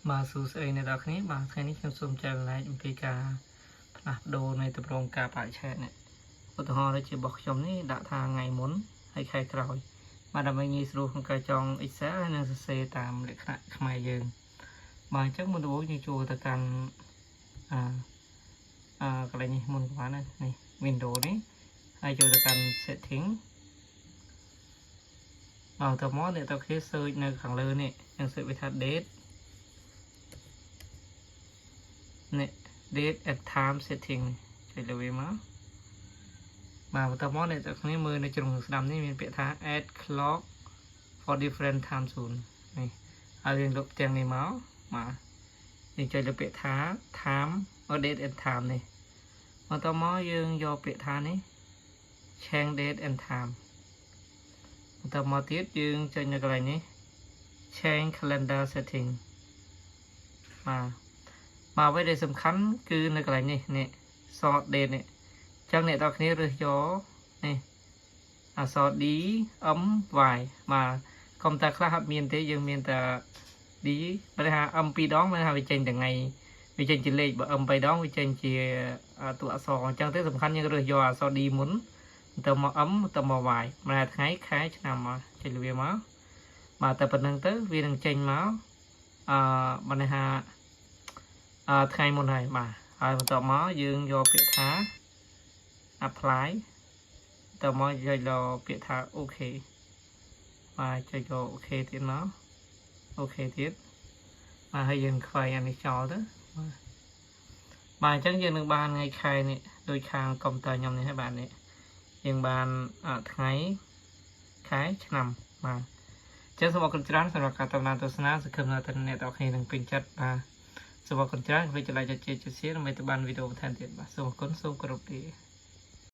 มาสู่เองในดอกนี้มาแค่นี้ខ្ញុំសូមចែករំលែកអំពីការផ្លាស់ប្ដូរនៃទម្រង់ការបាក់ឆែតនេះឧទាហរណ៍ដូចជារបស់ខ្ញុំនេះដាក់ថាថ្ងៃមុនហើយខែក្រោយបាទដើម្បីងាយស្រួលក្នុងការចង Excel ហើយនឹងសរសេរតាមលក្ខណៈខ្មែរយើងបាទអញ្ចឹងមុនដំបូងយើងចូលទៅកាន់កន្លែងនេះមុនប្រហែលនេះ Windows នេះហើយចូលទៅកាន់ Setting មកតមកអ្នកតគ្នា search នៅខាងលើនេះយើង search វាថា Date នេះ Date and Time Setting ចុចលើវាមកបាទតមកអ្នកតគ្នាមើលនៅជ្រុងស្ដាំនេះមានពាក្យថា Add Clock for different time zone នេះហើយយើងលុបទាំងនេះមកបាទយើងចុចលើពាក្យថា Time or Date and Time នេះមកតមកយើងយកពាក្យថានេះ Change Date and Time តមកទៀតយើងចុចនៅកន្លែងនេះ Change Calendar Setting បាទអ្វីដែលសំខាន់គឺនៅកន្លែងនេះនេះ Sort Date នេះអញ្ចឹងអ្នកនរគ្នារើសយកនេះអក្សរ D M Y បាទកុំតែខ្លះអត់មានទេយើងមានតែ D បើថា M 2 ដងមានថាវាចេញថ្ងៃវាចេញជាលេខបើ M 3 ដងវាចេញជាតួអក្សរអញ្ចឹងទេសំខាន់យើងរើសយកអក្សរ D មុនទៅមក M ទៅមក Y ម្ដងថ្ងៃខែឆ្នាំមកចេញវាមកបាទតែប៉ុណ្្នឹងទៅវានឹងចេញមកបានថាថ្ងៃមុនហើយបាទហើយបន្ទាប់មកយើងយកពាក្យថា apply តមកយកពាក្យថា OK បាទចុចយក OK ទៀតមក OK ទៀតបាទហើយយើងខ្វែងអានេះចោលទៅបាទអញ្ចឹងយើងនឹងបានថ្ងៃខែនេះដូចខាងកុំព្យូទ័រខ្ញុំនេះហើយបាទនេះយើងបានថ្ងៃខែឆ្នាំបាទចឹងសូមអរគុណច្រើនសម្រាប់ការតាមដានទស្សនាសង្ឃឹមថាអ្នកទាំងអស់គ្នានឹងពេញចិត្តបាទសូមអរគុណច្រើនវិទ្យាល័យជជែកជាសៀនដើម្បីទៅបានវីដេអូបន្ថែមទៀតបាទសូមអរគុណសូមគោរពលា